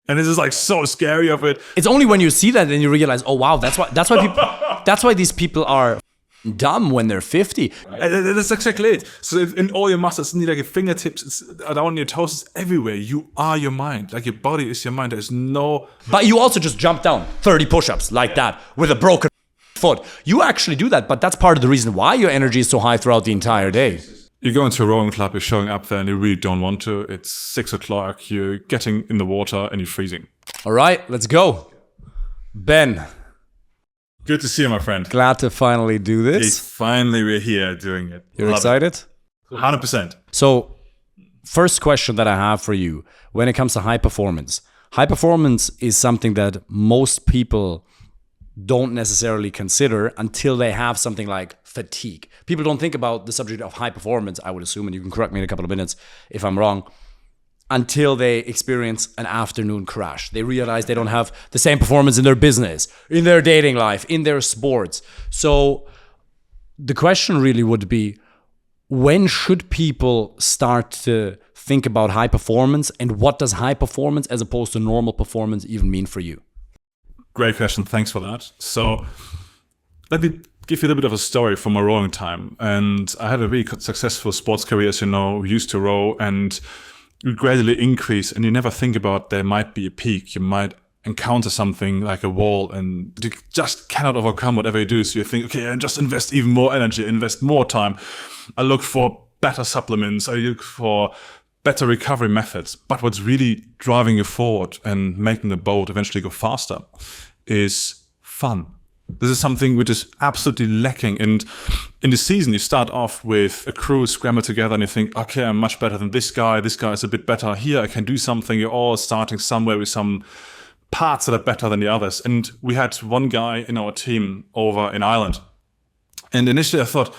And this is like so scary of it. It's only when you see that then you realize, oh wow, that's why these people are dumb when they're 50. That's exactly it. So in all your muscles, it's not like your fingertips, it's around your toes, it's everywhere. You are your mind. Like your body is your mind. There's no... But you also just jump down 30 push-ups like that with a broken foot. You actually do that, but that's part of the reason why your energy is so high throughout the entire day. You go into a rowing club, you're showing up there and you really don't want to. It's 6 o'clock, you're getting in the water and you're freezing. All right, let's go. Ben. Good to see you, my friend. Glad to finally do this. Finally, we're here doing it. You're excited? 100%. So, first question that I have for you, when it comes to high performance is something that most people don't necessarily consider until they have something like fatigue. People don't think about the subject of high performance, I would assume, and you can correct me in a couple of minutes if I'm wrong, until they experience an afternoon crash. They realize they don't have the same performance in their business, in their dating life, in their sports. So the question really would be, when should people start to think about high performance, and what does high performance as opposed to normal performance even mean for you? Great question. Thanks for that. So let me give you a little bit of a story from my rowing time. And I had a really successful sports career, as you know, used to row, and you gradually increase and you never think about there might be a peak. You might encounter something like a wall and you just cannot overcome whatever you do. So you think, okay, I just invest even more energy, invest more time. I look for better supplements. I look for better recovery methods. But what's really driving you forward and making the boat eventually go faster is fun. This is something which is absolutely lacking. And in the season, you start off with a crew scramble together and you think, okay, I'm much better than this guy. This guy is a bit better here. I can do something. You're all starting somewhere with some parts that are better than the others. And we had one guy in our team over in Ireland. And initially I thought,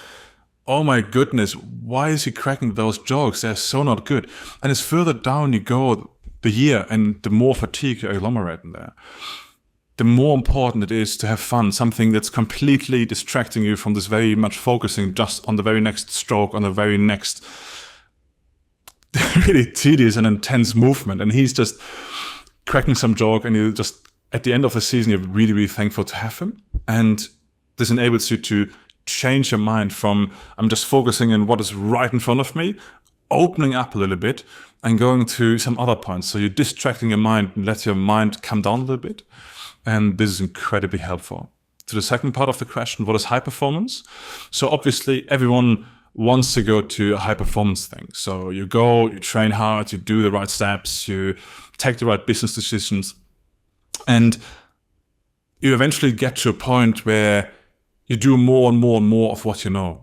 oh my goodness, why is he cracking those jokes? They're so not good. And as further down you go the year and the more fatigue you agglomerate in there, the more important it is to have fun, something that's completely distracting you from this very much focusing just on the very next stroke, on the very next really tedious and intense movement. And he's just cracking some joke and you just, at the end of the season, you're really, really thankful to have him. And this enables you to change your mind from, I'm just focusing on what is right in front of me, opening up a little bit and going to some other points. So you're distracting your mind and let your mind come down a little bit. And this is incredibly helpful. To the second part of the question, what is high performance? So obviously everyone wants to go to a high performance thing. So you go, you train hard, you do the right steps, you take the right business decisions, and you eventually get to a point where you do more and more and more of what you know.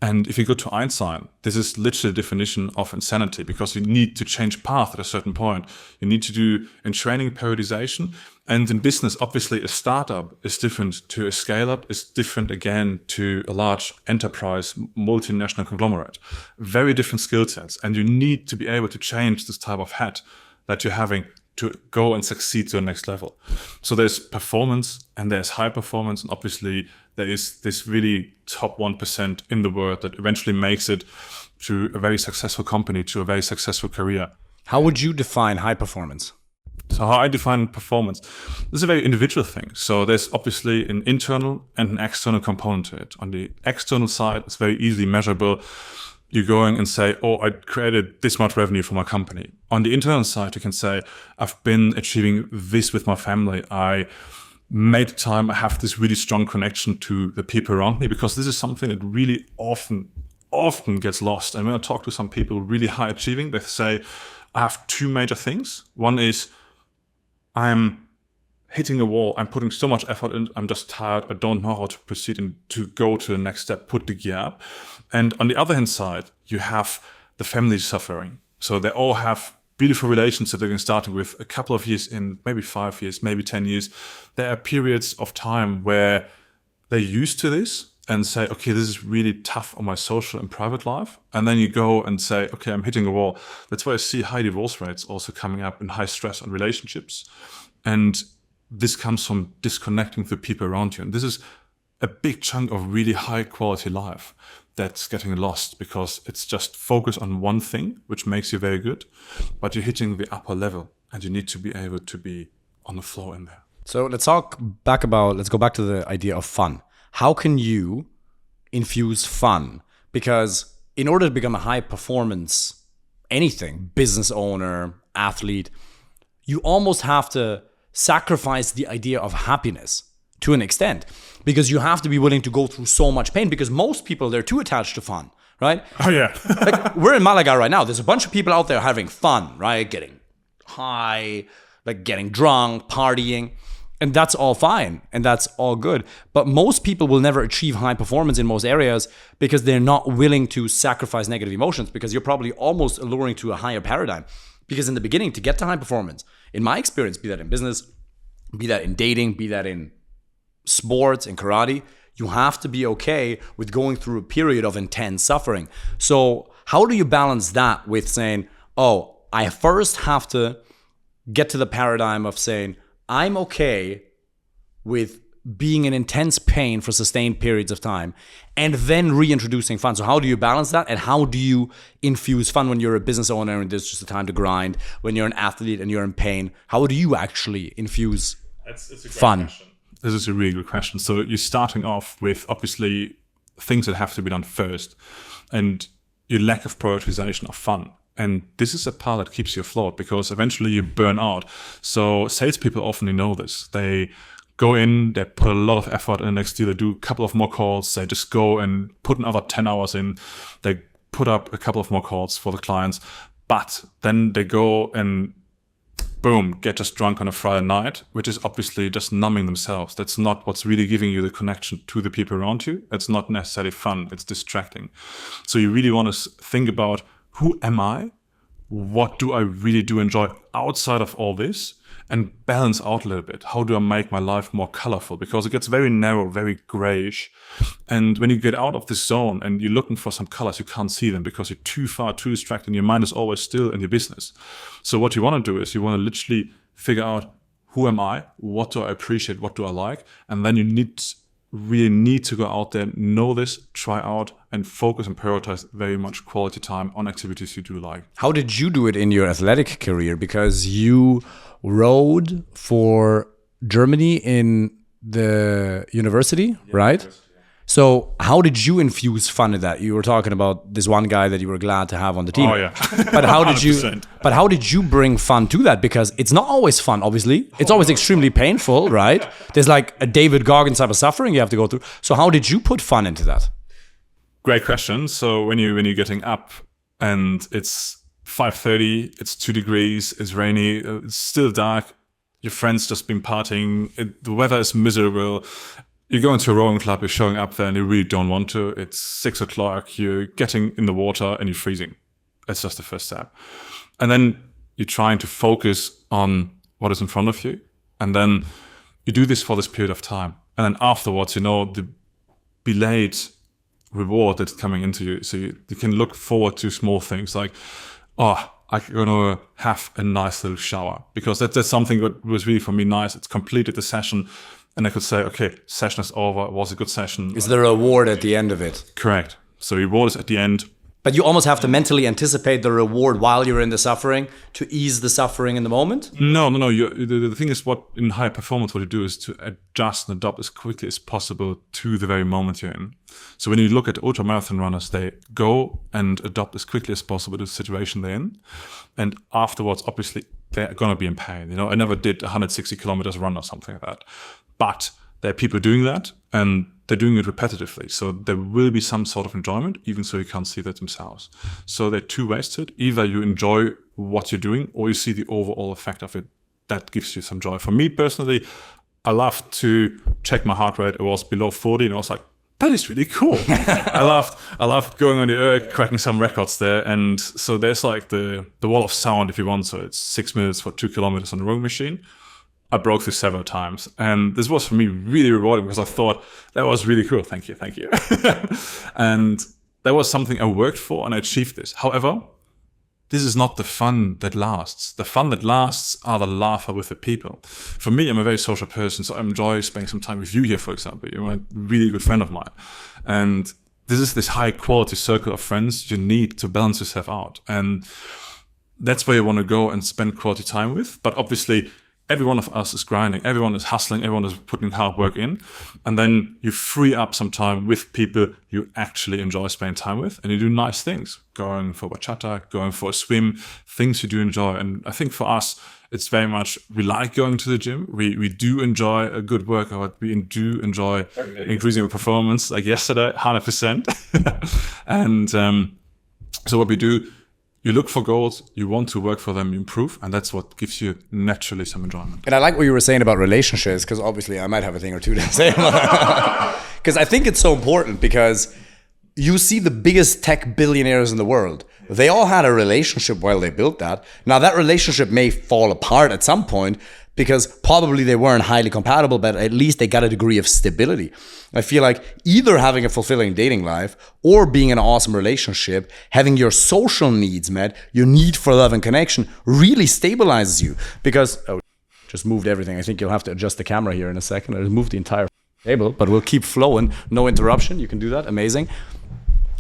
And if you go to Einstein, this is literally the definition of insanity, because you need to change path at a certain point. You need to do in training periodization. And in business, obviously a startup is different to a scale up, is different again to a large enterprise, multinational conglomerate. Very different skill sets. And you need to be able to change this type of hat that you're having to go and succeed to the next level. So there's performance and there's high performance. And obviously there is this really top 1% in the world that eventually makes it to a very successful company, to a very successful career. How would you define high performance? So how I define performance, this is a very individual thing. So there's obviously an internal and an external component to it. On the external side, it's very easily measurable. You're going and say, oh, I created this much revenue for my company. On the internal side, you can say, I've been achieving this with my family. I made time. I have this really strong connection to the people around me, because this is something that really often gets lost. And when I talk to some people really high achieving, they say, I have two major things. One is I'm hitting a wall. I'm putting so much effort in. I'm just tired. I don't know how to proceed and to go to the next step, put the gear up. And on the other hand side, you have the family suffering. So they all have beautiful relations that they've been starting with a couple of years in, maybe 5 years, maybe 10 years. There are periods of time where they're used to this and say, okay, this is really tough on my social and private life. And then you go and say, okay, I'm hitting a wall. That's why I see high divorce rates also coming up and high stress on relationships. And this comes from disconnecting the people around you. And this is a big chunk of really high quality life that's getting lost, because it's just focus on one thing, which makes you very good, but you're hitting the upper level. and you need to be able to be on the floor in there. So let's go back to the idea of fun. How can you infuse fun? Because in order to become a high performance, anything, business owner, athlete, you almost have to sacrifice the idea of happiness to an extent, because you have to be willing to go through so much pain, because most people, they're too attached to fun, right? Oh yeah. Like, we're in Malaga right now. There's a bunch of people out there having fun, right? Getting high, like getting drunk, partying. And that's all fine. And that's all good. But most people will never achieve high performance in most areas because they're not willing to sacrifice negative emotions, because you're probably almost alluring to a higher paradigm. Because in the beginning, to get to high performance, in my experience, be that in business, be that in dating, be that in sports, in karate, you have to be okay with going through a period of intense suffering. So how do you balance that with saying, oh, I first have to get to the paradigm of saying, I'm okay with being in intense pain for sustained periods of time, and then reintroducing fun. So how do you balance that? And how do you infuse fun when you're a business owner and there's just a time to grind, when you're an athlete and you're in pain? How do you actually infuse It's a great fun? Question. This is a really good question. So you're starting off with obviously things that have to be done first, and your lack of prioritization of fun. And this is a part that keeps you afloat, because eventually you burn out. So salespeople often know this. They go in, they put a lot of effort in the next deal, they do a couple of more calls, they just go and put another 10 hours in, they put up a couple of more calls for the clients, but then they go and boom, get just drunk on a Friday night, which is obviously just numbing themselves. That's not what's really giving you the connection to the people around you. It's not necessarily fun, it's distracting. So you really want to think about, who am I? What do I really do enjoy outside of all this? And balance out a little bit. How do I make my life more colorful? Because it gets very narrow, very grayish. And when you get out of this zone and you're looking for some colors, you can't see them because you're too far, too distracted, and your mind is always still in your business. So what you want to do is you want to literally figure out, who am I? What do I appreciate? What do I like? And then you really need to go out there, know this, try out, and focus and prioritize very much quality time on activities you do like. How did you do it in your athletic career? Because you rode for Germany in the university, right? University, yeah. So how did you infuse fun in that? You were talking about this one guy that you were glad to have on the team. Oh yeah. But how did you bring fun to that? Because it's not always fun, obviously. It's always extremely painful, right? There's like a David Goggins type of suffering you have to go through. So how did you put fun into that? Great question. So when you're getting up and it's 5:30, it's 2 degrees, it's rainy, it's still dark, your friends just been partying, the weather is miserable, you go into a rowing club, you're showing up there and you really don't want to, it's 6 o'clock, you're getting in the water and you're freezing. That's just the first step. And then you're trying to focus on what is in front of you. And then you do this for this period of time. And then afterwards, the delayed reward that's coming into you. So you can look forward to small things like, oh, I'm going to have a nice little shower, because that's something that was really for me nice. It's completed the session and I could say, okay, session is over. It was a good session. Is there a reward at the end of it? Correct. So reward is at the end. But you almost have to mentally anticipate the reward while you're in the suffering to ease the suffering in the moment? No. The thing is, what in high performance, what you do is to adjust and adapt as quickly as possible to the very moment you're in. So when you look at ultramarathon runners, they go and adopt as quickly as possible to the situation they're in. And afterwards, obviously, they're going to be in pain. I never did 160 kilometers run or something like that. But there are people doing that, and they're doing it repetitively. So there will be some sort of enjoyment, even so you can't see that themselves. So there are two ways to it. Either you enjoy what you're doing, or you see the overall effect of it. That gives you some joy. For me personally, I love to check my heart rate. It was below 40, and I was like, that is really cool. I loved going on the air, cracking some records there. And so there's like the wall of sound, if you want. So it's 6 minutes for 2 kilometers on the rowing machine. I broke this several times, and this was for me really rewarding because I thought that was really cool. Thank you. And that was something I worked for, and I achieved this. However, this is not the fun that lasts. The fun that lasts are the laughter with the people. For me, I'm a very social person, so I enjoy spending some time with you here, for example. You're a really good friend of mine. And this is this high quality circle of friends you need to balance yourself out. And that's where you want to go and spend quality time with. But obviously, every one of us is grinding. Everyone is hustling. Everyone is putting hard work in. And then you free up some time with people you actually enjoy spending time with. And you do nice things, going for bachata, going for a swim, things you do enjoy. And I think for us, it's very much, we like going to the gym. We do enjoy a good workout. We do enjoy increasing our performance. Like yesterday, 100%. And so what we do, you look for goals, you want to work for them, you improve, and that's what gives you naturally some enjoyment. And I like what you were saying about relationships, because obviously I might have a thing or two to say. Because I think it's so important, because you see the biggest tech billionaires in the world. They all had a relationship while they built that. Now that relationship may fall apart at some point, because probably they weren't highly compatible, but at least they got a degree of stability. I feel like either having a fulfilling dating life or being in an awesome relationship, having your social needs met, your need for love and connection really stabilizes you. Because, just moved everything. I think you'll have to adjust the camera here in a second. I just moved the entire table, but we'll keep flowing. No interruption. You can do that. Amazing.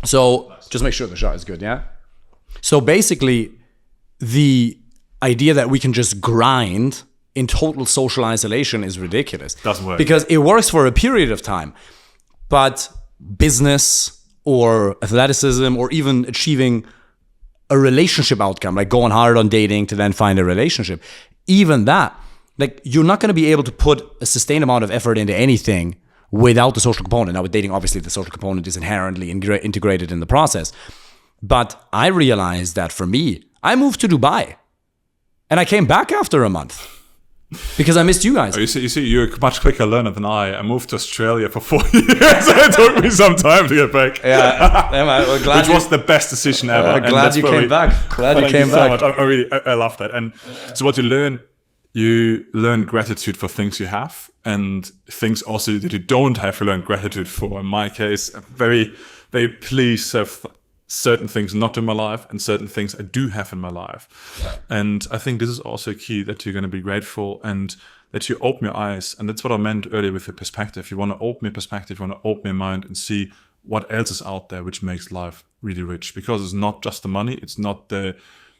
So just make sure the shot is good, yeah? So basically, the idea that we can just grind in total social isolation is ridiculous. Doesn't work. Because it works for a period of time. But business or athleticism or even achieving a relationship outcome, like going hard on dating to then find a relationship, even that, like you're not going to be able to put a sustained amount of effort into anything without the social component. Now with dating, obviously the social component is inherently integrated in the process. But I realized that for me, I moved to Dubai and I came back after a month. Because I missed you guys. Oh, you see, you're a much quicker learner than I moved to Australia for 4 years. It took me some time to get back. Yeah, well, glad which was the best decision ever. Glad you came back. Glad you came back. So I love that. And so what you learn gratitude for things you have, and things also that you don't have, you learn gratitude for. In my case, I'm very, very pleased to have certain things not in my life and certain things I do have in my life. Yeah. And I think this is also key, that you're going to be grateful and that you open your eyes. And that's what I meant earlier with your perspective. You want to open your perspective, you want to open your mind and see what else is out there which makes life really rich. Because it's not just the money, it's not the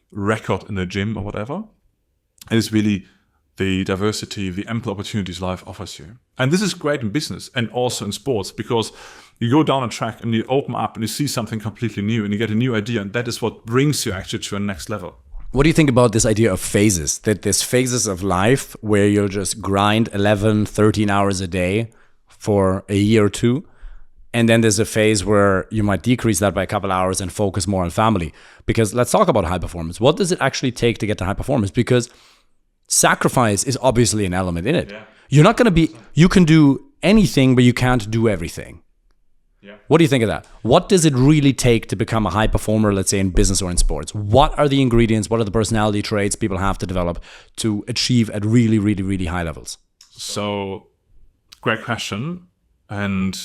record in the gym or whatever. It is really the diversity, the ample opportunities life offers you. And this is great in business and also in sports, because you go down a track and you open up and you see something completely new and you get a new idea, and that is what brings you actually to a next level. What do you think about this idea of phases? That there's phases of life where you'll just grind 11, 13 hours a day for a year or two. And then there's a phase where you might decrease that by a couple hours and focus more on family. Because let's talk about high performance. What does it actually take to get to high performance? Because sacrifice is obviously an element in it. Yeah. You're not going to be, you can do anything, but you can't do everything. Yeah. What do you think of that? What does it really take to become a high performer, let's say in business or in sports? What are the ingredients? What are the personality traits people have to develop to achieve at really, really, really high levels? So, great question. And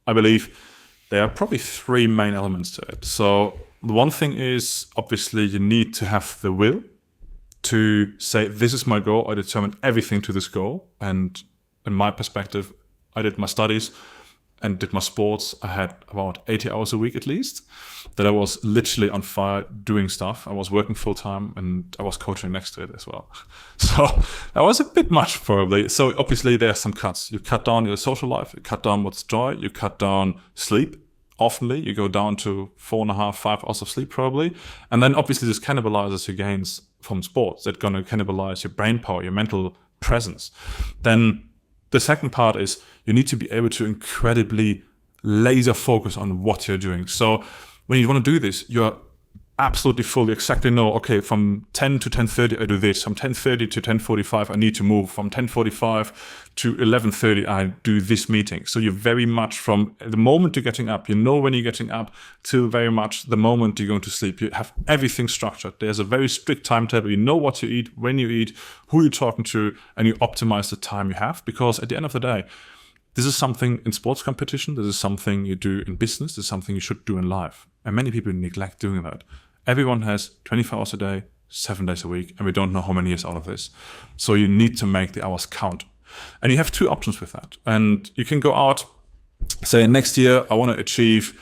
I believe there are probably three main elements to it. So the one thing is, obviously, you need to have the will to say, this is my goal. I determined everything to this goal. And in my perspective, I did my studies and did my sports. I had about 80 hours a week at least, that I was literally on fire doing stuff. I was working full time and I was coaching next to it as well. So that was a bit much probably. So obviously there are some cuts. You cut down your social life, you cut down what's joy, you cut down sleep. Oftenly, you go down to 4.5, 5 hours of sleep probably. And then obviously this cannibalizes your gains from sports. That's going to cannibalize your brain power, your mental presence. Then the second part is you need to be able to incredibly laser focus on what you're doing. So when you want to do this, you're absolutely full. You exactly know, okay, from 10 to 10:30 I do this. From 10:30 to 10:45 I need to move. From 10:45 to 11:30 I do this meeting. So you're very much from the moment you're getting up, you know when you're getting up, till very much the moment you're going to sleep. You have everything structured. There's a very strict timetable. You know what you eat, when you eat, who you're talking to, and you optimize the time you have. Because at the end of the day, this is something in sports competition, this is something you do in business, this is something you should do in life. And many people neglect doing that. Everyone has 24 hours a day, 7 days a week, and we don't know how many years out of this. So you need to make the hours count. And you have two options with that. And you can go out, say next year, I want to achieve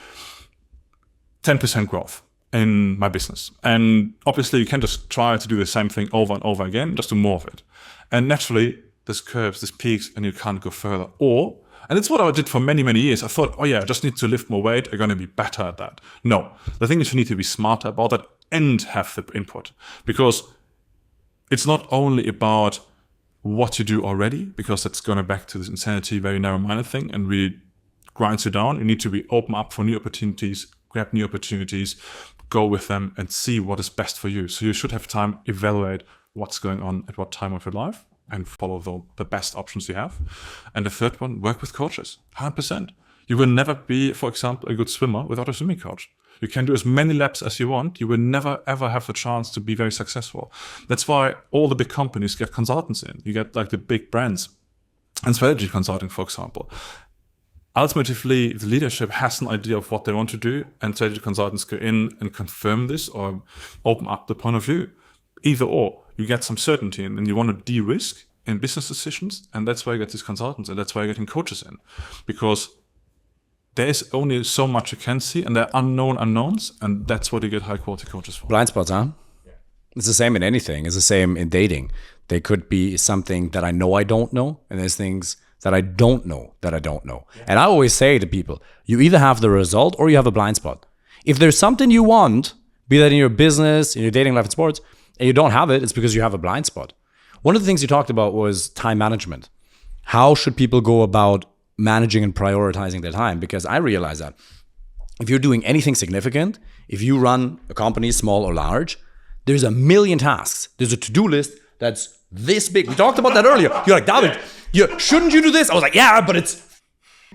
10% growth. in my business. And obviously you can just try to do the same thing over and over again, just do more of it. And naturally there's curves, there's peaks, and you can't go further. And it's what I did for many, many years. I thought, oh yeah, I just need to lift more weight. I'm going to be better at that. No, the thing is you need to be smarter about that and have the input, because it's not only about what you do already, because that's going back to this insanity, very narrow-minded thing, and really grinds you down. You need to be open up for new opportunities, grab new opportunities, go with them and see what is best for you. So you should have time, evaluate what's going on at what time of your life, and follow the best options you have. And the third one, work with coaches, 100%. You will never be, for example, a good swimmer without a swimming coach. You can do as many laps as you want. You will never, ever have the chance to be very successful. That's why all the big companies get consultants in. You get like the big brands and strategy consulting, for example. Ultimately, the leadership has an idea of what they want to do, and strategy consultants go in and confirm this or open up the point of view. Either or, you get some certainty and you want to de-risk in business decisions, and that's why you get these consultants, and that's why you're getting coaches in. Because there is only so much you can see, and there are unknown unknowns, and that's what you get high-quality coaches for. Blind spots, huh? Yeah. It's the same in anything. It's the same in dating. There could be something that I know I don't know, and there's things that I don't know that I don't know. Yeah. And I always say to people, you either have the result or you have a blind spot. If there's something you want, be that in your business, in your dating life and sports, and you don't have it, it's because you have a blind spot. One of the things you talked about was time management. How should people go about managing and prioritizing their time? Because I realize that if you're doing anything significant, if you run a company, small or large, there's a million tasks. There's a to-do list that's this big. We talked about that earlier. You're like, David, shouldn't you do this? I was like, yeah, but it's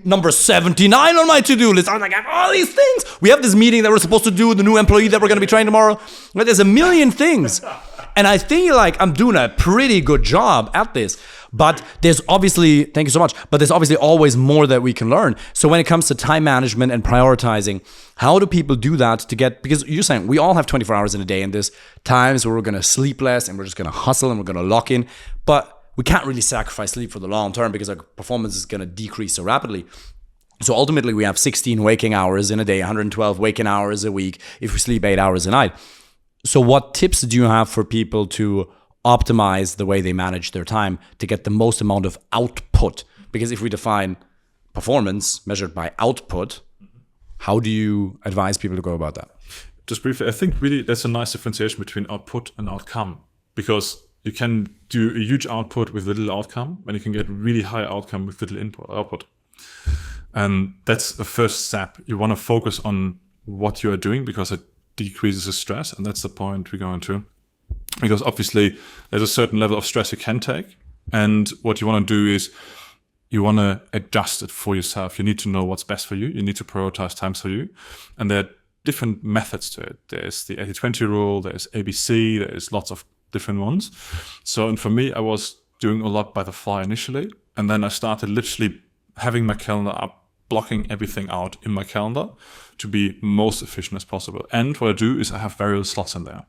number 79 on my to-do list. I was like, I have all these things. We have this meeting that we're supposed to do with the new employee that we're going to be training tomorrow. But there's a million things. And I feel like I'm doing a pretty good job at this. But there's obviously, thank you so much, but there's obviously always more that we can learn. So when it comes to time management and prioritizing, how do people do that to get, because you're saying we all have 24 hours in a day, and there's times where we're going to sleep less and we're just going to hustle and we're going to lock in. But we can't really sacrifice sleep for the long term because our performance is going to decrease so rapidly. So ultimately we have 16 waking hours in a day, 112 waking hours a week if we sleep 8 hours a night. So what tips do you have for people to optimize the way they manage their time to get the most amount of output? Because if we define performance measured by output, how do you advise people to go about that? Just briefly, I think really there's a nice differentiation between output and outcome, because you can do a huge output with little outcome, and you can get really high outcome with little output. And that's the first step. You want to focus on what you are doing because it decreases the stress, and that's the point we go into. Because obviously there's a certain level of stress you can take, and what you want to do is you want to adjust it for yourself. You need to know what's best for you. You need to prioritize times for you, and there are different methods to it. There's the 80-20 rule, there's ABC, there's lots of different ones. So, and for me, I was doing a lot by the fly initially, and then I started literally having my calendar up, blocking everything out in my calendar to be most efficient as possible. And what I do is I have various slots in there.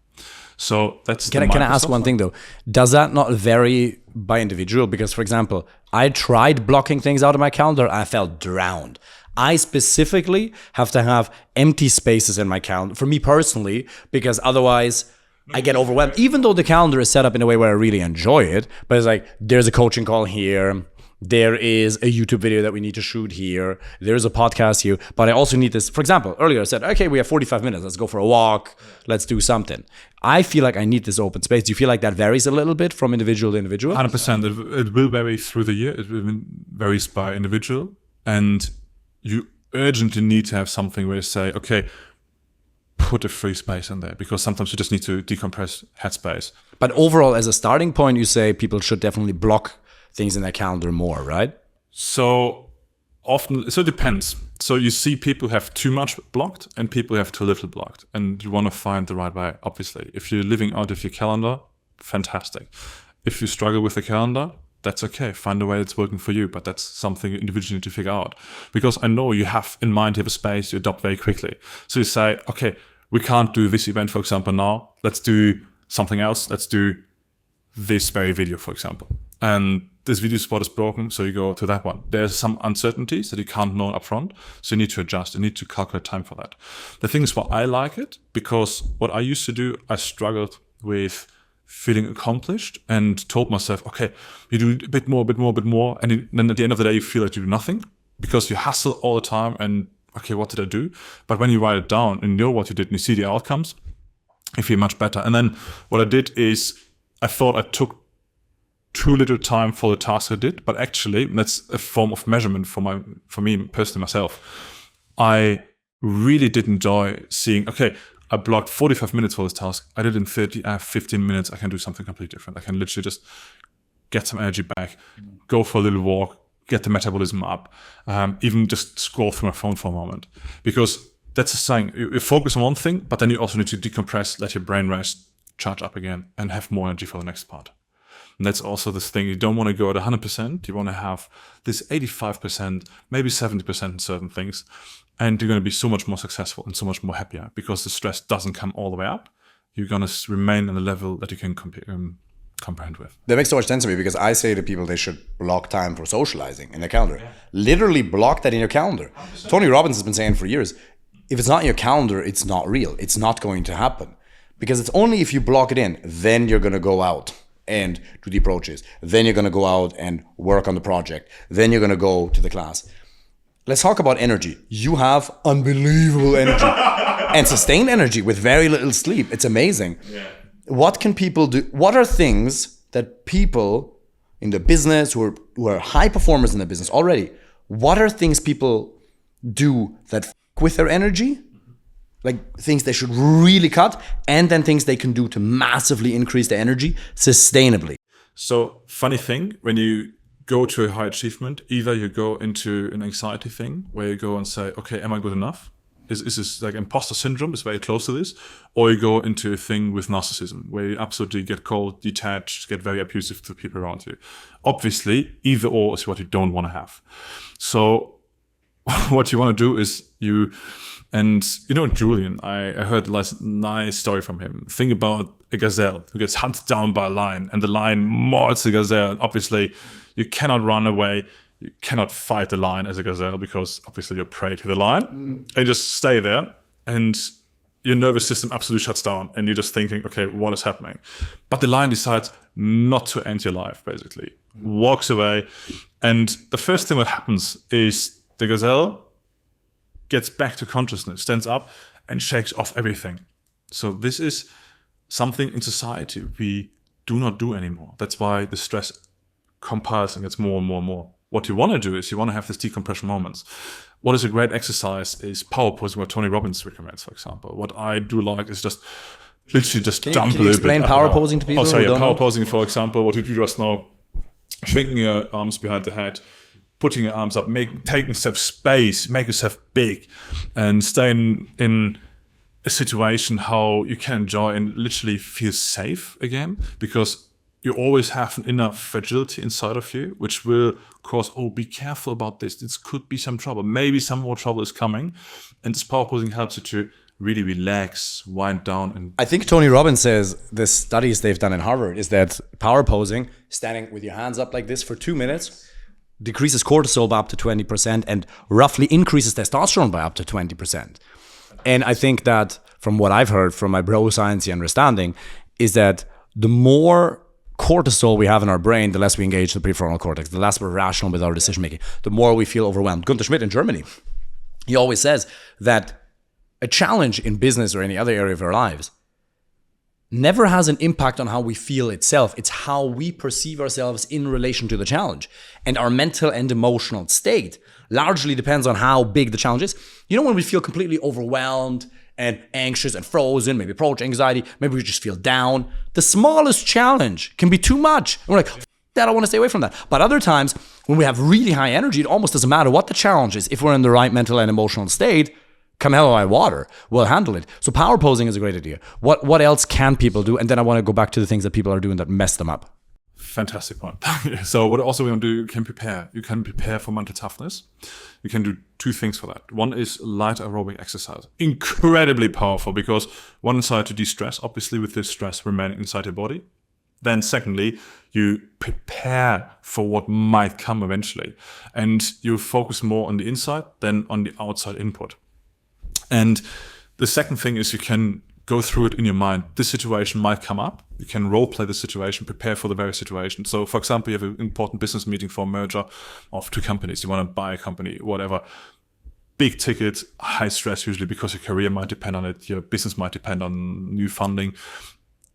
So that's Can I ask one thing though? Does that not vary by individual? Because for example, I tried blocking things out of my calendar. I felt drowned. I specifically have to have empty spaces in my calendar for me personally, because otherwise I get overwhelmed. Even though the calendar is set up in a way where I really enjoy it, but it's like there's a coaching call here. There is a YouTube video that we need to shoot here. There's a podcast here. But I also need this. For example, earlier I said, okay, we have 45 minutes. Let's go for a walk. Let's do something. I feel like I need this open space. Do you feel like that varies a little bit from individual to individual? 100%. It will vary through the year. It varies by individual. And you urgently need to have something where you say, okay, put a free space in there, because sometimes you just need to decompress headspace. But overall, as a starting point, you say people should definitely block things in their calendar more, right? So often, so it depends. So you see people have too much blocked and people have too little blocked, and you want to find the right way, obviously. If you're living out of your calendar, fantastic. If you struggle with the calendar, that's okay. Find a way that's working for you, but that's something you individually need to figure out. Because I know you have in mind, you have a space, you adopt very quickly. So you say, okay, we can't do this event, for example, now. Let's do something else. Let's do this very video, for example. And this video spot is broken, so you go to that one. There's some uncertainties that you can't know up front, so you need to adjust. You need to calculate time for that. The thing is why I like it, because what I used to do, I struggled with feeling accomplished and told myself, okay, you do a bit more, and then at the end of the day, you feel like you do nothing because you hustle all the time and, okay, what did I do? But when you write it down and you know what you did and you see the outcomes, you feel much better. And then what I did is I thought I took too little time for the task I did, but actually that's a form of measurement for me personally myself. I really did enjoy seeing, okay, I blocked 45 minutes for this task. I did in 30, I have 15 minutes. I can do something completely different. I can literally just get some energy back, go for a little walk, get the metabolism up, even just scroll through my phone for a moment. Because that's the saying, you focus on one thing, but then you also need to decompress, let your brain rest, charge up again, and have more energy for the next part. And that's also this thing, you don't want to go at 100%, you want to have this 85%, maybe 70% in certain things, and you're going to be so much more successful and so much more happier because the stress doesn't come all the way up. You're going to remain on a level that you can comprehend with. That makes so much sense to me because I say to people they should block time for socializing in their calendar. Yeah. Literally block that in your calendar. 100%. Tony Robbins has been saying for years, if it's not in your calendar, it's not real. It's not going to happen. Because it's only if you block it in, then you're going to go out and do the approaches. Then you're going to go out and work on the project. Then you're going to go to the class. Let's talk about energy. You have unbelievable energy and sustained energy with very little sleep. It's amazing. Yeah. What can people do? What are things that people in the business who are high performers in the business already, what are things people do that f with their energy? Like things they should really cut, and then things they can do to massively increase their energy sustainably. So funny thing, when you go to a high achievement, either you go into an anxiety thing where you go and say, okay, am I good enough? Is this like imposter syndrome is very close to this? Or you go into a thing with narcissism where you absolutely get cold, detached, get very abusive to people around you. Obviously, either or is what you don't want to have. So what you want to do is Julian, I heard a nice story from him. Think about a gazelle who gets hunted down by a lion and the lion mauls the gazelle. Obviously, you cannot run away. You cannot fight the lion as a gazelle because obviously you're prey to the lion. And you just stay there and your nervous system absolutely shuts down and you're just thinking, okay, what is happening? But the lion decides not to end your life, basically. Walks away. And the first thing that happens is the gazelle gets back to consciousness, stands up and shakes off everything. So this is something in society we do not do anymore. That's why the stress compiles and gets more and more and more. What you want to do is you want to have these decompression moments. What is a great exercise is power posing, what Tony Robbins recommends, for example. What I do like is just literally just jump a little bit. Can you explain power posing to people? Power posing, for example, what you do just now, shrinking your arms behind the head, putting your arms up, taking yourself space, make yourself big, and staying in a situation how you can enjoy and literally feel safe again, because you always have an inner fragility inside of you, which will cause, be careful about this. This could be some trouble. Maybe some more trouble is coming. And this power posing helps you to really relax, wind down. And I think Tony Robbins says the studies they've done in Harvard is that power posing, standing with your hands up like this for 2 minutes, decreases cortisol by up to 20% and roughly increases testosterone by up to 20%. And I think that from what I've heard from my bro science understanding is that the more cortisol we have in our brain, the less we engage the prefrontal cortex, the less we're rational with our decision making, the more we feel overwhelmed. Gunther Schmidt in Germany, he always says that a challenge in business or any other area of our lives never has an impact on how we feel itself. It's how we perceive ourselves in relation to the challenge. And our mental and emotional state largely depends on how big the challenge is. You know, when we feel completely overwhelmed and anxious and frozen, maybe approach anxiety, maybe we just feel down, the smallest challenge can be too much. And we're like, that, I want to stay away from that. But other times, when we have really high energy, it almost doesn't matter what the challenge is. If we're in the right mental and emotional state, come hell or high water, we'll handle it. So power posing is a great idea. What else can people do? And then I want to go back to the things that people are doing that mess them up. Fantastic point. So what also we want to do, you can prepare. You can prepare for mental toughness. You can do 2 things for that. One is light aerobic exercise. Incredibly powerful because one side to de-stress, obviously with this stress remaining inside your body. Then secondly, you prepare for what might come eventually. And you focus more on the inside than on the outside input. And the second thing is you can go through it in your mind. This situation might come up. You can role play the situation, prepare for the very situation. So, for example, you have an important business meeting for a merger of two companies. You want to buy a company, whatever. Big ticket, high stress usually because your career might depend on it. Your business might depend on new funding.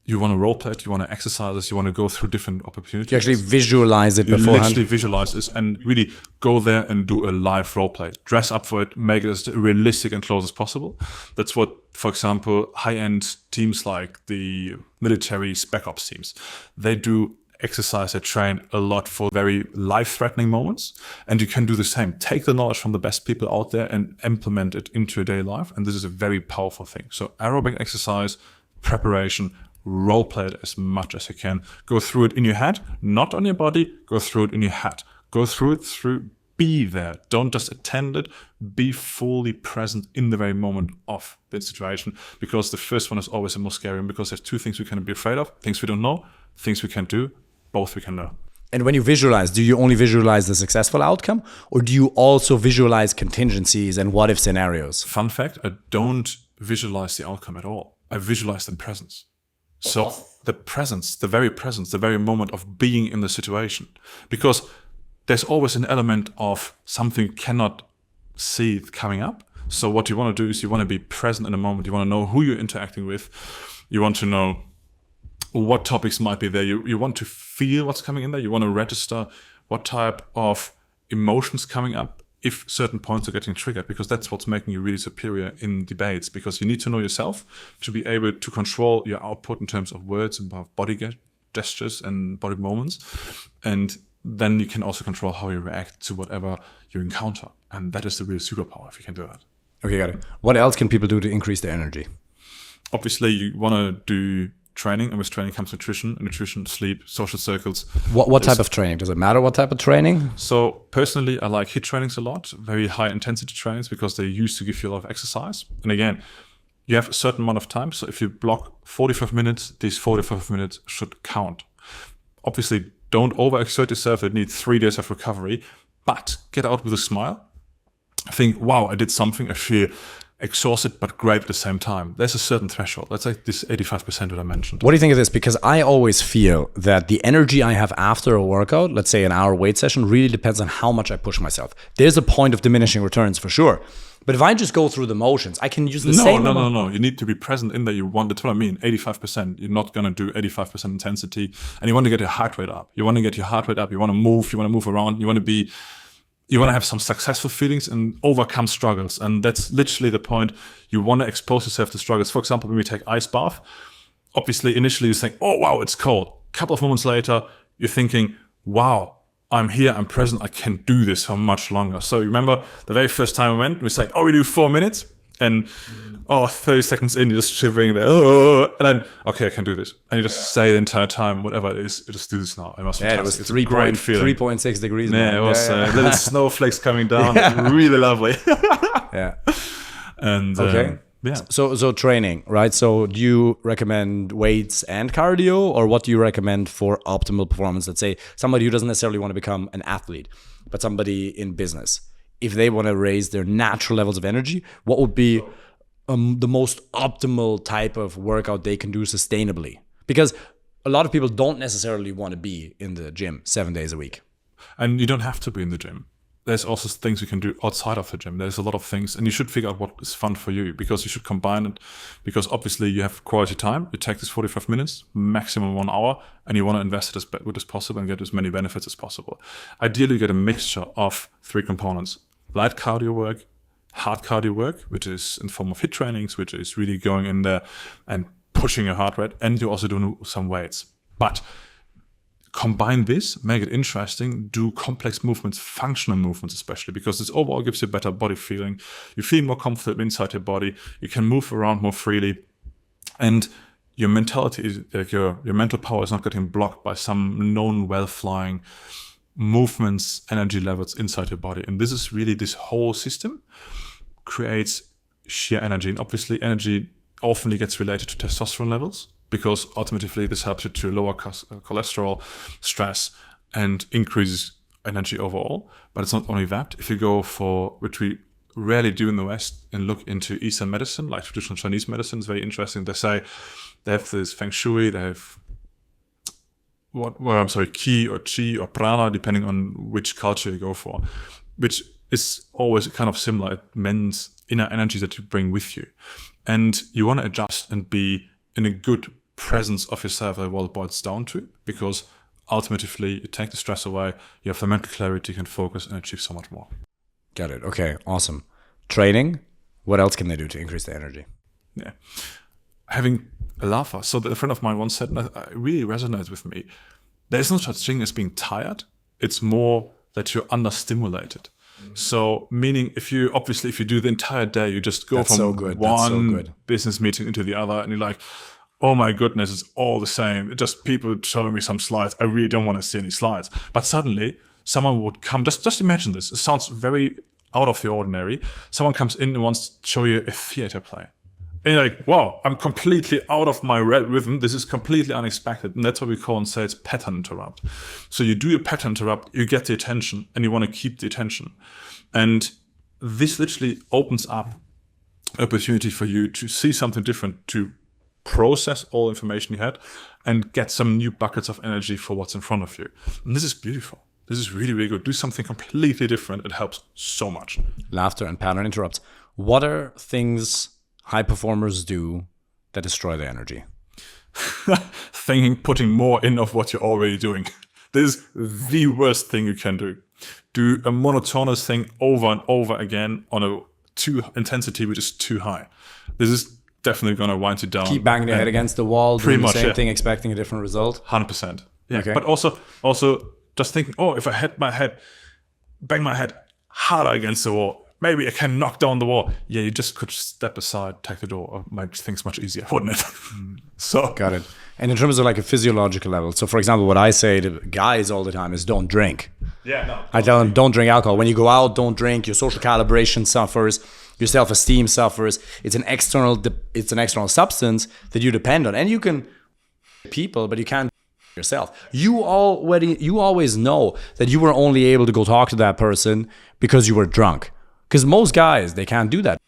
You want to role play it. You want to exercise this. You want to go through different opportunities. You actually visualize it You beforehand. literally visualize this and really go there and do a live role play. Dress up for it, make it as realistic and close as possible. That's what, for example, high-end teams like the military spec ops teams, they do exercise, they train a lot for very life-threatening moments. And you can do the same. Take the knowledge from the best people out there and implement it into your daily life. And this is a very powerful thing. So aerobic exercise, preparation, role play it as much as you can. Go through it in your head, not on your body. Go through it in your head. Go through it be there. Don't just attend it. Be fully present in the very moment of the situation. Because the first one is always the most scary one, because there's two things we can be afraid of. Things we don't know, things we can do. Both we can know. And when you visualize, do you only visualize the successful outcome, or do you also visualize contingencies and what if scenarios? Fun fact, I don't visualize the outcome at all. I visualize the presence. So the presence, the very moment of being in the situation. Because there's always an element of something you cannot see coming up. So what you want to do is you want to be present in the moment. You want to know who you're interacting with. You want to know what topics might be there. You want to feel what's coming in there. You want to register what type of emotions coming up if certain points are getting triggered, because that's what's making you really superior in debates, because you need to know yourself to be able to control your output in terms of words and body gestures and body movements. And then you can also control how you react to whatever you encounter. And that is the real superpower if you can do that. Okay, got it. What else can people do to increase their energy? Obviously, you want to do training, and with training comes nutrition, sleep, social circles. What type of training? Does it matter what type of training? So personally, I like HIIT trainings a lot, very high intensity trainings, because they used to give you a lot of exercise. And again, you have a certain amount of time. So if you block 45 minutes, these 45 minutes should count. Obviously, don't overexert yourself. You need 3 days of recovery, but get out with a smile. Think, wow, I did something. I feel exhausted but great at the same time. There's a certain threshold. That's like this 85% that I mentioned. What do you think of this? Because I always feel that the energy I have after a workout, let's say an hour weight session, really depends on how much I push myself. There's a point of diminishing returns for sure. But if I just go through the motions, I can use the same amount. No. You need to be present in there. That's what I mean. 85%. You're not going to do 85% intensity. And you want to get your heart rate up. You want to get your heart rate up. You want to move around. You want to have some successful feelings and overcome struggles. And that's literally the point. You want to expose yourself to struggles. For example, when we take ice bath, obviously initially you think, oh, wow, it's cold. A couple of moments later, you're thinking, wow, I'm here, I'm present, I can do this for much longer. So you remember the very first time we went, we said, oh, we do 4 minutes. And 30 seconds in, you're just shivering there. Oh, and then, okay, I can do this. And you just say the entire time, whatever it is, you just do this now. It must be it was it's a great feeling. 3.6 degrees. Yeah, it was little snowflakes coming down. Really lovely. Yeah. And okay. Yeah. So training, right? So do you recommend weights and cardio, or what do you recommend for optimal performance? Let's say somebody who doesn't necessarily want to become an athlete, but somebody in business. If they want to raise their natural levels of energy, what would be the most optimal type of workout they can do sustainably? Because a lot of people don't necessarily want to be in the gym 7 days a week. And you don't have to be in the gym. There's also things you can do outside of the gym. There's a lot of things, and you should figure out what is fun for you, because you should combine it, because obviously you have quality time. You take this 45 minutes, maximum 1 hour, and you want to invest it as good as possible and get as many benefits as possible. Ideally, you get a mixture of 3 components: light cardio work, hard cardio work, which is in form of HIIT trainings, which is really going in there and pushing your heart rate, and you also do some weights. But combine this, make it interesting, do complex movements, functional movements especially, because this overall gives you a better body feeling. You feel more comfortable inside your body. You can move around more freely. And your mentality is like your mental power is not getting blocked by some known well-flying movements, energy levels inside your body. And this is really, this whole system creates sheer energy. And obviously energy often gets related to testosterone levels. because ultimately this helps you to lower cholesterol, stress, and increases energy overall. But it's not only that. If you go for, which we rarely do in the West, and look into Eastern medicine, like traditional Chinese medicine, it's very interesting. They say they have this feng shui, they have qi or chi or prana, depending on which culture you go for, which is always kind of similar. It means inner energy that you bring with you. And you want to adjust and be in a good presence of yourself, like what it boils down to, because ultimately you take the stress away, you have the mental clarity, you can focus and achieve so much more. Got it. Okay, awesome. Training, what else can they do to increase their energy? Yeah. Having a laugher. So a friend of mine once said, and it really resonates with me, there's no such thing as being tired. It's more that you're understimulated. So meaning if you do the entire day, you just go from one business meeting into the other and you're like, oh my goodness, it's all the same. It's just people showing me some slides. I really don't want to see any slides. But suddenly someone would come, just imagine this. It sounds very out of the ordinary. Someone comes in and wants to show you a theater play. And you're like, wow, I'm completely out of my rhythm. This is completely unexpected. And that's what we call in sales pattern interrupt. So you do your pattern interrupt, you get the attention, and you want to keep the attention. And this literally opens up opportunity for you to see something different, to process all information you had, and get some new buckets of energy for what's in front of you. And this is beautiful. This is really, really good. Do something completely different. It helps so much. Laughter and pattern interrupts. What are things high performers do that destroy their energy? Putting more in of what you're already doing. This is the worst thing you can do. Do a monotonous thing over and over again on a intensity which is too high. This is definitely going to wind you down. Keep banging your head against the wall, doing the same thing, expecting a different result. 100%. Yeah. Okay. But also just thinking, oh, if I bang my head harder against the wall, maybe I can knock down the wall. Yeah, you just could step aside, take the door, or make things much easier, wouldn't it? So got it. And in terms of like a physiological level, so for example, what I say to guys all the time is don't drink. Yeah, no. I tell them don't drink alcohol. When you go out, don't drink. Your social calibration suffers. Your self-esteem suffers. It's an external substance that you depend on, and you can people, but you can't yourself. You always know that you were only able to go talk to that person because you were drunk. Because most guys, they can't do that.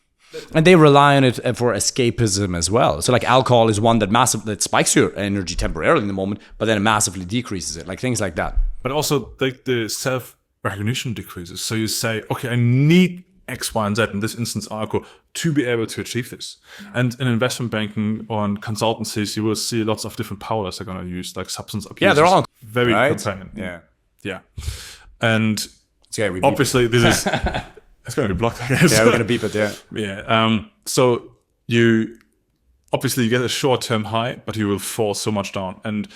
And they rely on it for escapism as well. So like alcohol is one that spikes your energy temporarily in the moment, but then it massively decreases it, like things like that. But also the self-recognition decreases. So you say, okay, I need X, Y, and Z, in this instance alcohol, to be able to achieve this. And in investment banking or in consultancies, you will see lots of different powders they're going to use, like substance abuse. Yeah, they're all very right? companion. Yeah. And okay, obviously this is... It's going to be blocked, I guess. Yeah, we're going to beep it, yeah. Yeah. So you get a short-term high, but you will fall so much down. And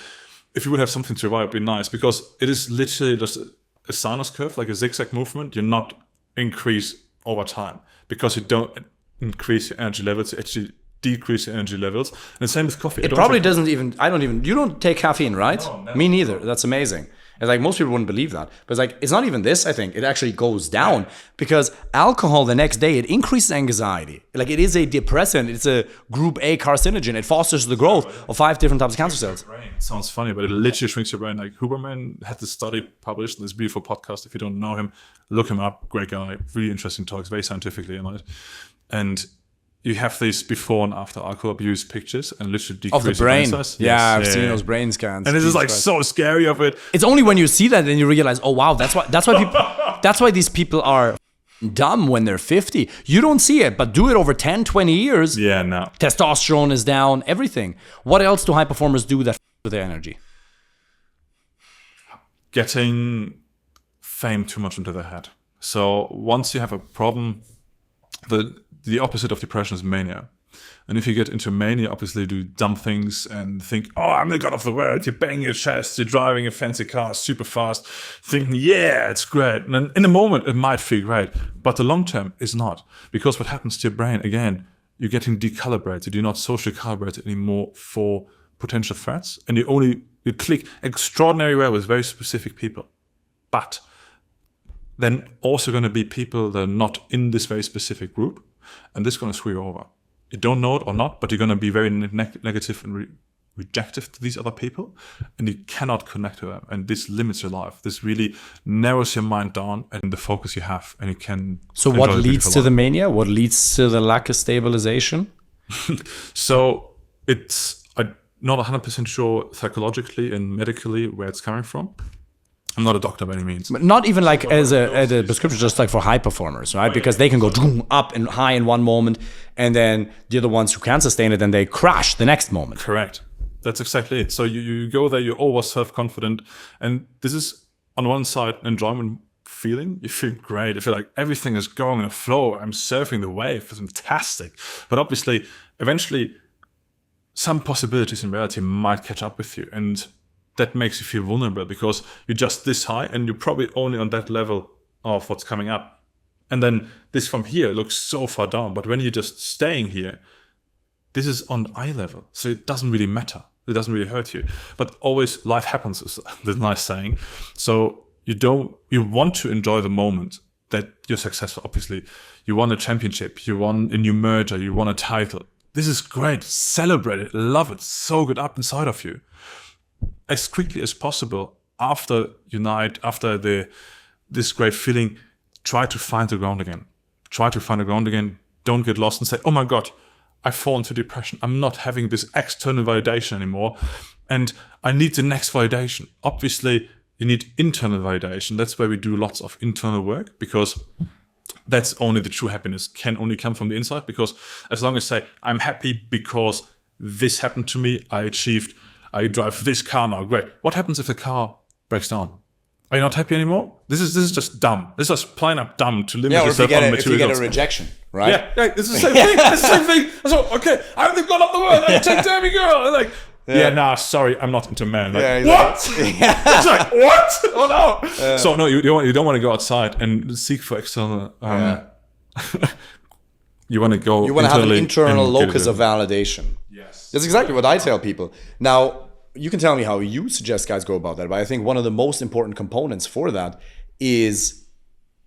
if you would have something to revive, it would be nice, because it is literally just a sinus curve, like a zigzag movement. You're not increase over time, because you don't increase your energy levels, you actually decrease your energy levels. And the same with coffee. It probably doesn't even, you don't take caffeine, right? No, me neither. That's amazing. It's like most people wouldn't believe that. But it's like, it's not even this, I think. It actually goes down because alcohol the next day, it increases anxiety. Like it is a depressant. It's a group A carcinogen. It fosters the growth of 5 different types of cancer cells. It sounds funny, but it literally shrinks your brain. Like Huberman had this study published in this beautiful podcast. If you don't know him, look him up. Great guy. Really interesting talks, very scientifically on it. And you have these before and after alcohol abuse pictures and literally decrease of the brain. Yes. Yeah, I've seen those brain scans. And this is like so scary of it. It's only when you see that then you realize, oh wow, that's why these people are dumb when they're 50. You don't see it, but do it over 10, 20 years. Yeah, no. Testosterone is down, everything. What else do high performers do that with their energy? Getting fame too much into their head. So once you have a problem, the opposite of depression is mania. And if you get into mania, obviously you do dumb things and think, oh, I'm the god of the world. You're banging your chest, you're driving a fancy car super fast, thinking, yeah, it's great. And then in the moment, it might feel great. But the long term is not. Because what happens to your brain, again, you're getting decalibrated. You're not socially calibrated anymore for potential threats. And you click extraordinarily well with very specific people. But then also going to be people that are not in this very specific group. And this is going to screw you over. You don't know it or not, but you're going to be very negative and rejective to these other people, and you cannot connect to them, and this limits your life. This really narrows your mind down and the focus you have, and you can. So what leads to the mania? What leads to the lack of stabilization? So I'm not 100% sure psychologically and medically where it's coming from. I'm not a doctor by any means. But not even like as a prescription, just like for high performers, right? Because they can go up and high in one moment, and then the other ones who can't sustain it, then they crash the next moment. Correct. That's exactly it. So you go there, you're always self-confident, and this is on one side enjoyment feeling. You feel great. You feel like everything is going in a flow. I'm surfing the wave. It's fantastic. But obviously, eventually, some possibilities in reality might catch up with you, and that makes you feel vulnerable because you're just this high and you're probably only on that level of what's coming up. And then this from here looks so far down. But when you're just staying here, this is on eye level. So it doesn't really matter. It doesn't really hurt you. But always life happens is the nice saying. So you want to enjoy the moment that you're successful. Obviously, you won a championship, you won a new merger, you won a title. This is great. Celebrate it. Love it. So good up inside of you. As quickly as possible after this great feeling, try to find the ground again. Try to find the ground again. Don't get lost and say, oh my God, I fall into depression. I'm not having this external validation anymore. And I need the next validation. Obviously, you need internal validation. That's where we do lots of internal work, because that's only the true happiness can only come from the inside. Because as long as I say, I'm happy because this happened to me, I drive this car now, great. What happens if the car breaks down? Are you not happy anymore? This is just dumb. This is just plain up dumb to limit yourself on material. If you get a rejection, right? Yeah, it's the same thing. It's the same thing. So, okay, I haven't gone up the world. Take care of me, girl. Like, nah, sorry, I'm not into men. Like, what? It's like, what? Oh no. So no, you don't want to go outside and seek for external. You want to go. You want to have an internal locus of validation. Yes, that's exactly what I tell people. Now, you can tell me how you suggest guys go about that, but I think one of the most important components for that is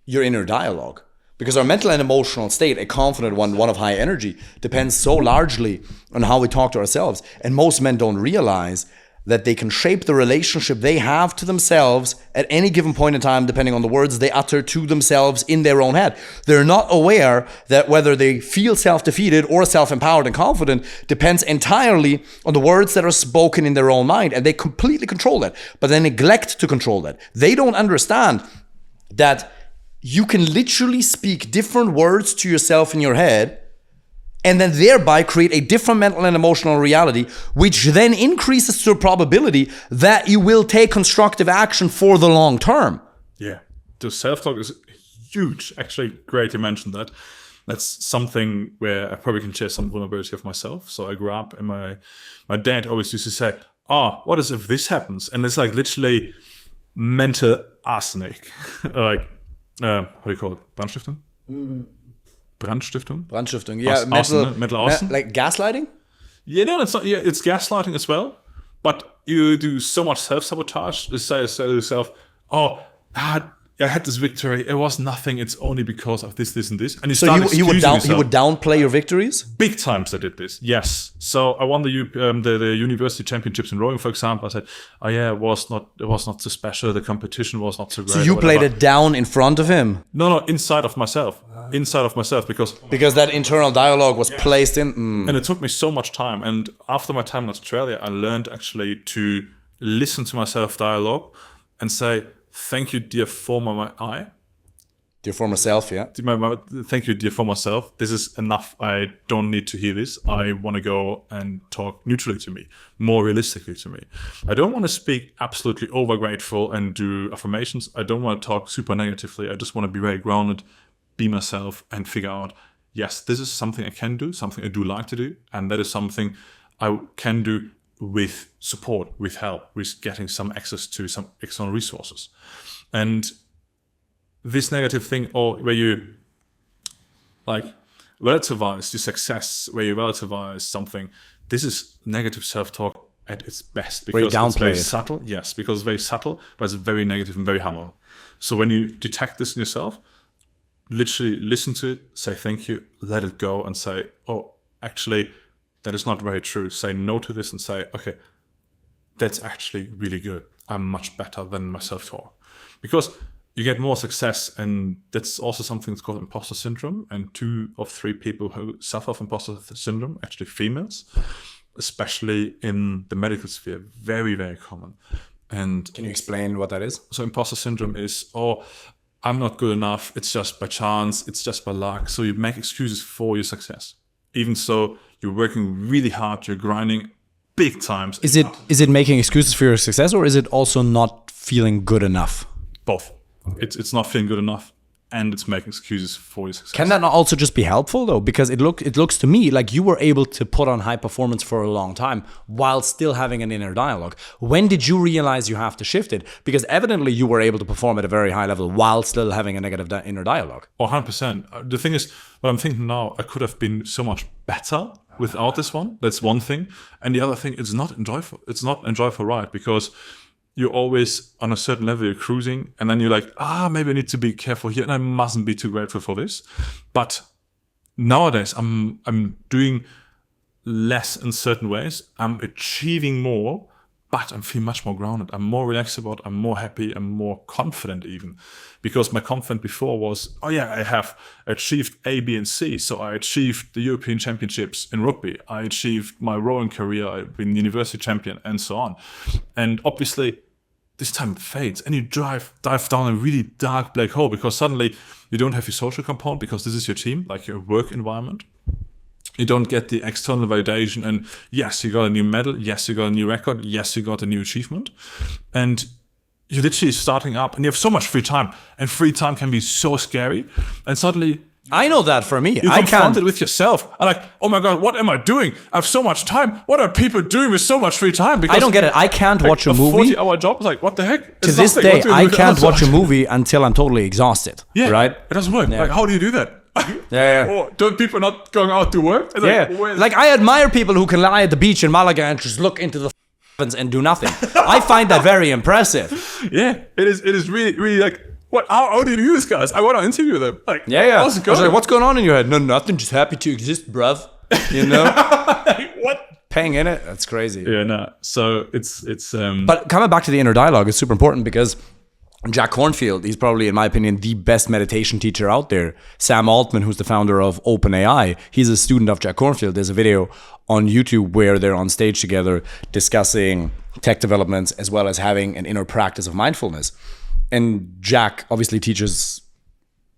your inner dialogue. Because our mental and emotional state, a confident one of high energy, depends so largely on how we talk to ourselves. And most men don't realize that they can shape the relationship they have to themselves at any given point in time, depending on the words they utter to themselves in their own head. They're not aware that whether they feel self-defeated or self-empowered and confident depends entirely on the words that are spoken in their own mind, and they completely control that, but they neglect to control that. They don't understand that you can literally speak different words to yourself in your head and then thereby create a different mental and emotional reality, which then increases the probability that you will take constructive action for the long term. Yeah, the self-talk is huge. Actually, great you mentioned that. That's something where I probably can share some vulnerability of myself. So I grew up and my dad always used to say, what is if this happens? And it's like literally mental arsenic. Like, what do you call it? Brandstiftung? Brandstiftung, yeah. Mental arson. Like gaslighting? Yeah, no, it's not. Yeah, it's gaslighting as well. But you do so much self-sabotage. You say to yourself, I had this victory. It was nothing. It's only because of this, and this. And you start excusing yourself. You would downplay your victories? Big times I did this, yes. So I won the university championships in rowing, for example. I said, it was not so special. The competition was not so great. So you played it down in front of him? No, inside of myself. Because that internal dialogue was placed in. And it took me so much time. And after my time in Australia, I learned actually to listen to my self-dialogue and say, thank you, dear former I. Dear former self, yeah. Thank you, dear former self. This is enough. I don't need to hear this. I want to go and talk neutrally to me, more realistically to me. I don't want to speak absolutely over grateful and do affirmations. I don't want to talk super negatively. I just want to be very grounded, be myself, and figure out, yes, this is something I can do, something I do like to do, and that is something I can do with support, with help, with getting some access to some external resources. And this negative thing, or where you like relativize your success, where you relativize something, this is negative self-talk at its best, because it's very subtle. Yes, because it's very subtle, but it's very negative and very harmful. So when you detect this in yourself, literally listen to it, say thank you, let it go, and say, actually, that is not very true. Say no to this and say, okay, that's actually really good. I'm much better than my self-talk. Because you get more success, and that's also something that's called imposter syndrome. And 2 of 3 people who suffer from imposter syndrome, actually females, especially in the medical sphere, very, very common. And Can you explain what that is? so imposter syndrome is, oh, I'm not good enough. It's just by chance. It's just by luck. So you make excuses for your success. Even so, you're working really hard. You're grinding big times. Is it making excuses for your success, or is it also not feeling good enough? Both. It's not feeling good enough, and it's making excuses for your success. Can that not also just be helpful though? Because it looks to me like you were able to put on high performance for a long time while still having an inner dialogue. When did you realize you have to shift it? Because evidently you were able to perform at a very high level while still having a negative inner dialogue. Oh, 100%. The thing is, what I'm thinking now, I could have been so much better without this one. That's one thing. And the other thing, it's not enjoyable. It's not enjoyable, right? Because you're always on a certain level, you're cruising, and then you're like, maybe I need to be careful here, and I mustn't be too grateful for this. But nowadays, I'm doing less in certain ways. I'm achieving more, but I'm feeling much more grounded. I'm more relaxed about it. I'm more happy. I'm more confident even. Because my confidence before was, I have achieved A, B, and C. So I achieved the European Championships in rugby. I achieved my rowing career. I've been university champion and so on. And obviously, this time it fades. And you dive down a really dark black hole because suddenly you don't have your social component because this is your team, like your work environment. You don't get the external validation, and yes, you got a new medal, yes, you got a new record, yes, you got a new achievement. And you're literally starting up, and you have so much free time, and free time can be so scary. And suddenly, I know that for me. you're confronted with yourself. I'm like, oh my God, what am I doing? I have so much time. What are people doing with so much free time? Because I don't get it. I can't watch a movie. 40-hour job is like, what the heck? To this day, I can't watch a movie until I'm totally exhausted. Yeah, right? It doesn't work. Like, how do you do that? Yeah. Or don't people not going out to work? It's Yeah. Like I admire people who can lie at the beach in Malaga and just look into the heavens and do nothing. I find that very impressive. Yeah, it is really, really like, what? How do you do this, guys? I want to interview them. Like, Yeah. how's it I was going? like, what's going on in your head? No, nothing. Just happy to exist, bruv. You know? What? Paying in it. That's crazy. Yeah, no. So it's But coming back to the inner dialogue is super important because Jack Kornfield, he's probably, in my opinion, the best meditation teacher out there. Sam Altman, who's the founder of OpenAI, he's a student of Jack Kornfield. There's a video on YouTube where they're on stage together discussing tech developments as well as having an inner practice of mindfulness. And Jack obviously teaches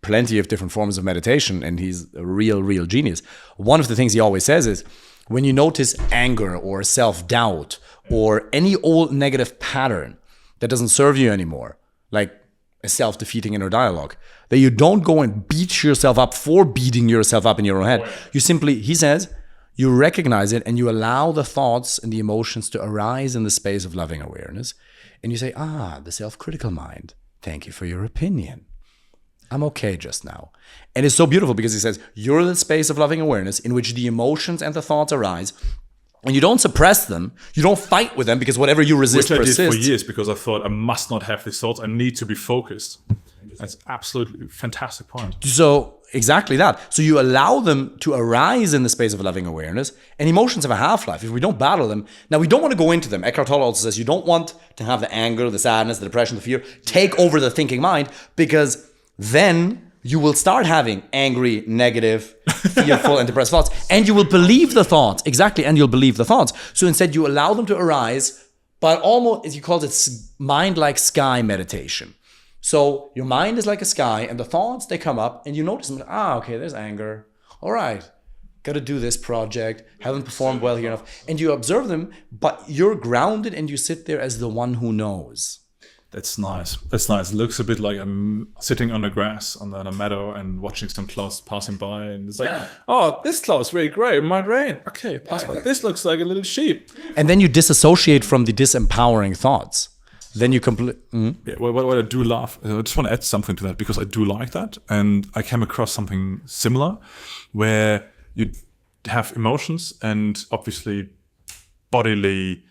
plenty of different forms of meditation, and he's a real genius. One of the things he always says is, when you notice anger or self-doubt or any old negative pattern that doesn't serve you anymore, like a self-defeating inner dialogue, that you don't go and beat yourself up for beating yourself up in your own head. You simply, he says, you recognize it and you allow the thoughts and the emotions to arise in the space of loving awareness. And you say, the self-critical mind, thank you for your opinion. I'm okay just now. And it's so beautiful because he says, you're the space of loving awareness in which the emotions and the thoughts arise. And you don't suppress them. You don't fight with them because whatever you resist persists. Which I did for years because I thought I must not have these thoughts. I need to be focused. That's absolutely fantastic point. So exactly that. So you allow them to arise in the space of loving awareness, and emotions have a half-life. If we don't battle them, now we don't want to go into them. Eckhart Tolle also says you don't want to have the anger, the sadness, the depression, the fear take over the thinking mind, because then you will start having angry, negative, fearful, and depressed thoughts. And you will believe the thoughts. Exactly, and you'll believe the thoughts. So instead, you allow them to arise, but almost, as you called it, mind like sky meditation. So your mind is like a sky, and the thoughts, they come up, and you notice them. Okay, there's anger. All right, got to do this project. Haven't performed well here enough. And you observe them, but you're grounded, and you sit there as the one who knows. That's nice. That's nice. It looks a bit like I'm sitting on the grass on a meadow and watching some clouds passing by, and it's like, oh, this cloud's really great. It might rain. Okay, pass by. This looks like a little sheep. And then you disassociate from the disempowering thoughts. Then you Yeah, what I do love, I just want to add something to that because I do like that, and I came across something similar where you have emotions and obviously bodily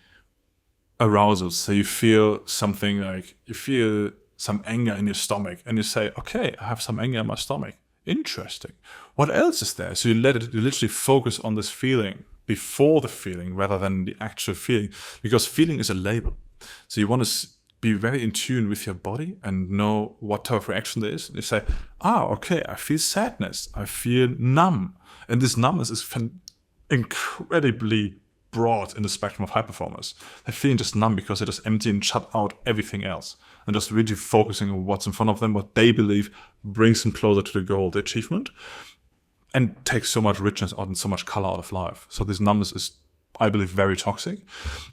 arousals. So you feel something like, you feel some anger in your stomach and you say, okay, I have some anger in my stomach. Interesting. What else is there? So you literally focus on this feeling before the feeling rather than the actual feeling, because feeling is a label. So you want to be very in tune with your body and know what type of reaction there is. You say, okay, I feel sadness, I feel numb. And this numbness is incredibly broad in the spectrum of high performers. They're feeling just numb because they just empty and shut out everything else. And just really focusing on what's in front of them, what they believe brings them closer to the goal, the achievement, and takes so much richness out and so much color out of life. So this numbness is, I believe, very toxic.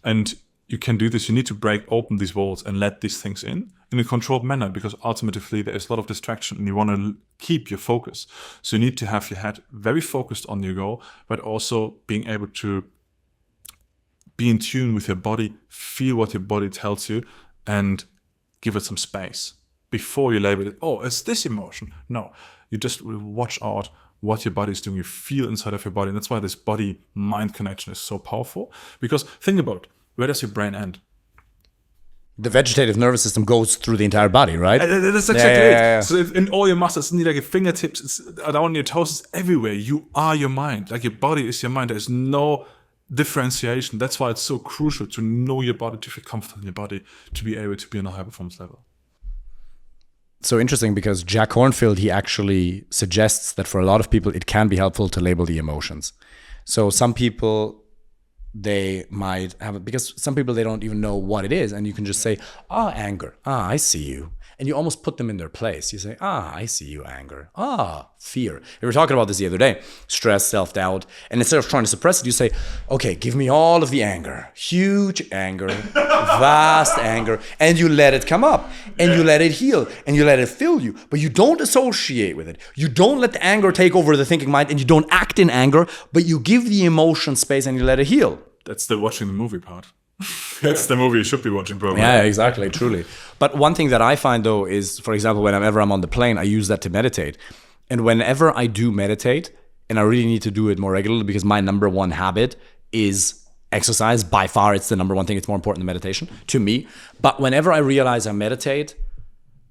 And you can do this. You need to break open these walls and let these things in a controlled manner, because ultimately there is a lot of distraction and you want to keep your focus. So you need to have your head very focused on your goal, but also being able to be in tune with your body, feel what your body tells you, and give it some space before you label it. Oh, it's this emotion. No, you just watch out what your body is doing. You feel inside of your body. And that's why this body-mind connection is so powerful. Because think about, where does your brain end? The vegetative nervous system goes through the entire body, right? That's exactly it. Yeah. So in all your muscles, it's like your fingertips, it's around your toes, it's everywhere. You are your mind. Like your body is your mind. There's no differentiation. That's why it's so crucial to know your body, to feel comfortable in your body, to be able to be on a high performance level. So interesting, because Jack Kornfield, he actually suggests that for a lot of people, it can be helpful to label the emotions. So some people, they might have it, because some people, they don't even know what it is. And you can just say, anger. I see you. And you almost put them in their place. You say, I see you, anger. Fear. We were talking about this the other day. Stress, self-doubt. And instead of trying to suppress it, you say, okay, give me all of the anger. Huge anger. Vast anger. And you let it come up. And you let it heal. And you let it fill you. But you don't associate with it. You don't let the anger take over the thinking mind. And you don't act in anger. But you give the emotion space and you let it heal. That's the watching the movie part. That's the movie you should be watching, probably. Yeah, exactly, truly. But one thing that I find, though, is, for example, whenever I'm on the plane, I use that to meditate. And whenever I do meditate, and I really need to do it more regularly, because my number one habit is exercise. By far, it's the number one thing. It's more important than meditation to me. But whenever I realize I meditate,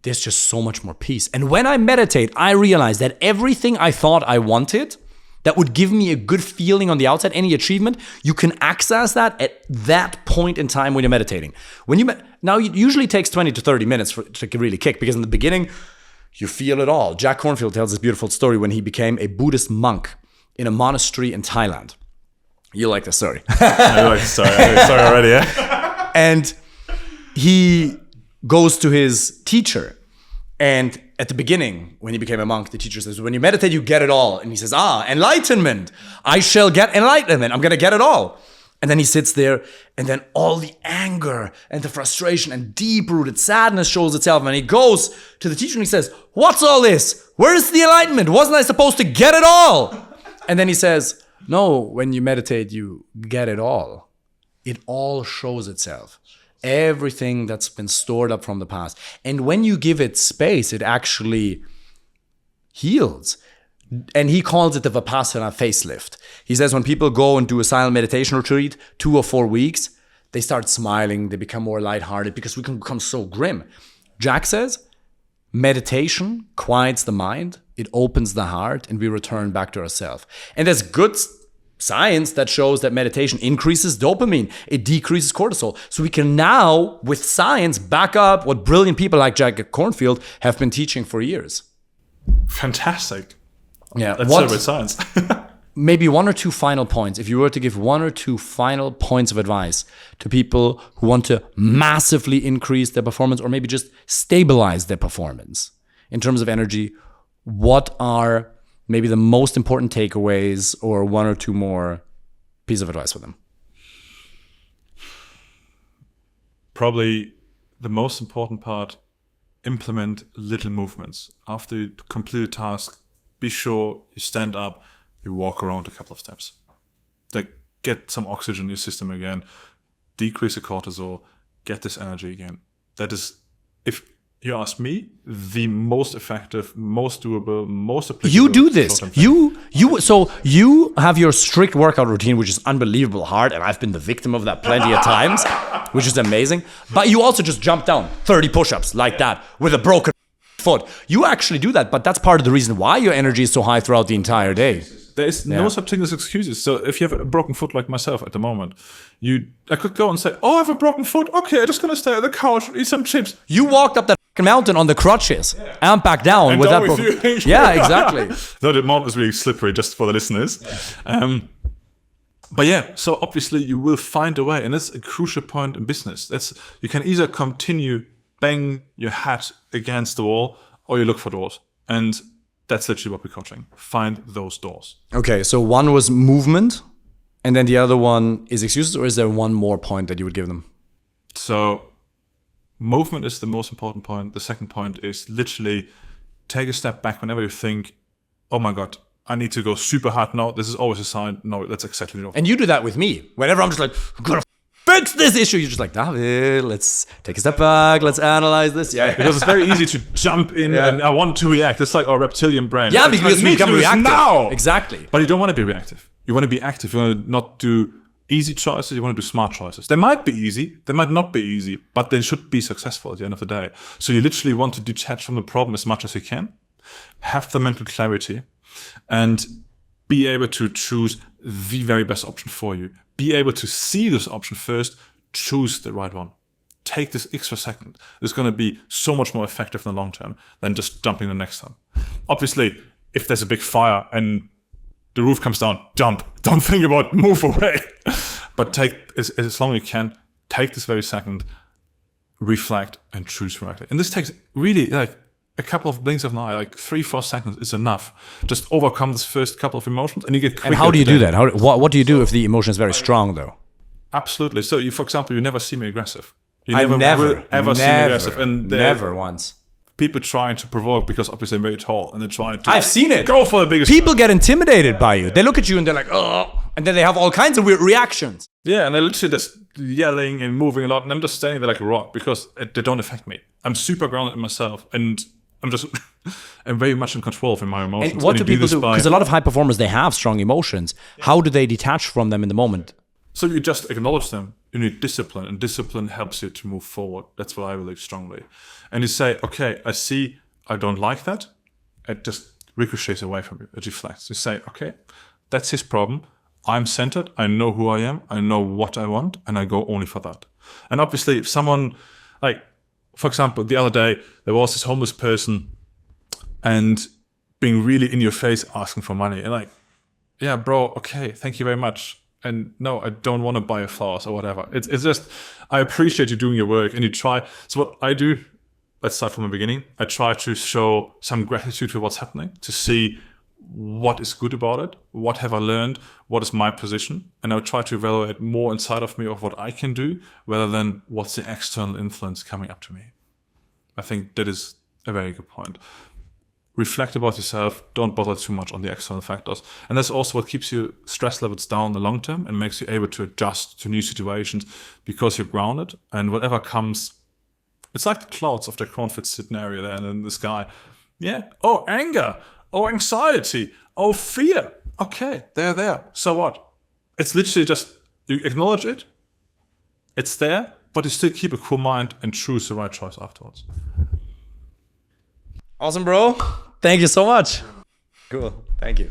there's just so much more peace. And when I meditate, I realize that everything I thought I wanted, that would give me a good feeling on the outside, any achievement, you can access that at that point in time when you're meditating. Now, it usually takes 20 to 30 minutes to really kick, because in the beginning, you feel it all. Jack Kornfield tells this beautiful story when he became a Buddhist monk in a monastery in Thailand. You like the story. I like the story. I like the story already, yeah? And he goes to his teacher, and at the beginning, when he became a monk, the teacher says, when you meditate, you get it all. And he says, enlightenment. I shall get enlightenment. I'm going to get it all. And then he sits there, and then all the anger and the frustration and deep-rooted sadness shows itself. And he goes to the teacher and he says, what's all this? Where's the enlightenment? Wasn't I supposed to get it all? And then he says, no, when you meditate, you get it all. It all shows itself. Everything that's been stored up from the past. And when you give it space, it actually heals. And he calls it the Vipassana facelift. He says when people go and do a silent meditation retreat, 2 or 4 weeks, they start smiling, they become more lighthearted, because we can become so grim. Jack says, meditation quiets the mind, it opens the heart, and we return back to ourselves. And there's good science that shows that meditation increases dopamine, it decreases cortisol. So we can now, with science, back up what brilliant people like Jack Kornfield have been teaching for years. Fantastic. Yeah, that's so with science. Maybe 1 or 2 final points. If you were to give 1 or 2 final points of advice to people who want to massively increase their performance, or maybe just stabilize their performance in terms of energy, what are maybe the most important takeaways, or 1 or 2 more pieces of advice for them? Probably the most important part, implement little movements. After you complete a task, be sure you stand up, you walk around a couple of steps. Like, get some oxygen in your system again, decrease the cortisol, get this energy again. That is, if you ask me, the most effective, most doable, most applicable. You do this. So you have your strict workout routine, which is unbelievable hard, and I've been the victim of that plenty of times, which is amazing. But you also just jump down 30 push-ups like that with a broken foot. You actually do that, but that's part of the reason why your energy is so high throughout the entire day. There is no such thing as excuses. So if you have a broken foot like myself at the moment, I could go and say, oh, I have a broken foot. Okay, I'm just going to stay on the couch and eat some chips. You walked up that fucking mountain on the crutches and back down And with down that with broken. you. Yeah, exactly. No, the mountain is really slippery, just for the listeners. But yeah, so obviously you will find a way. And that's a crucial point in business. You can either continue bang your head against the wall or you look for doors. And that's literally what we're coaching. Find those doors. Okay, so one was movement, and then the other one is excuses, or is there one more point that you would give them? So movement is the most important point. The second point is literally take a step back whenever you think, oh my God, I need to go super hard now. This is always a sign. No, that's exactly no. And you do that with me. Whenever I'm just like, I'm gonna fix this issue, you're just like, David, let's take a step back, let's analyze this. Yeah, Because it's very easy to jump in and I want to react. It's like our reptilian brain. yeah, It's because like, we need to become do this reactive. now. Exactly. But you don't want to be reactive. You want to be active. You want to not do easy choices. You want to do smart choices. They might be easy. They might not be easy, but they should be successful at the end of the day. So you literally want to detach from the problem as much as you can, have the mental clarity, and be able to choose the very best option for you. Be able to see this option first, choose the right one. Take this extra second. It's going to be so much more effective in the long term than just jumping the next time. Obviously, if there's a big fire and the roof comes down, jump. Don't think about move away. But take as long as you can, take this very second, reflect and choose correctly. And this takes really like a couple of blinks of an eye, like 3-4 seconds is enough. Just overcome this first couple of emotions and you get quicker. And how do you do that? What do you do if the emotion is very strong, though? Absolutely. So, for example, you never see me aggressive. You I never will ever see me aggressive. And never once. People trying to provoke because obviously I'm very tall and they're trying to. I've seen it. Go for the biggest. People get intimidated by you. They look at you and they're like, oh, and then they have all kinds of weird reactions. Yeah, and they're literally just yelling and moving a lot, and I'm just standing there like a rock because they don't affect me. I'm super grounded in myself, and I'm very much in control of my emotions. And what do people do? Because a lot of high performers, they have strong emotions. How do they detach from them in the moment? So you just acknowledge them. You need discipline, and discipline helps you to move forward. That's what I believe strongly. And you say, okay, I see I don't like that. It just ricochets away from you. It reflects. You say, okay, that's his problem. I'm centered. I know who I am. I know what I want, and I go only for that. And obviously, if someone, like, for example, the other day, there was this homeless person and being really in your face asking for money. And like, yeah, bro, okay, thank you very much. And no, I don't want to buy flowers or whatever. It's just, I appreciate you doing your work and you try. So what I do, let's start from the beginning. I try to show some gratitude for what's happening, to see what is good about it, what have I learned, what is my position. And I'll try to evaluate more inside of me of what I can do rather than what's the external influence coming up to me. I think that is a very good point. Reflect about yourself. Don't bother too much on the external factors. And that's also what keeps your stress levels down in the long term and makes you able to adjust to new situations because you're grounded. And whatever comes, it's like the clouds of the cornfield scenario there in the sky. Yeah. Oh, anger. Oh, anxiety. Oh, fear. Okay, they're there. So what? It's literally just, you acknowledge it. It's there, but you still keep a cool mind and choose the right choice afterwards. Awesome, bro. Thank you so much. Cool. Thank you.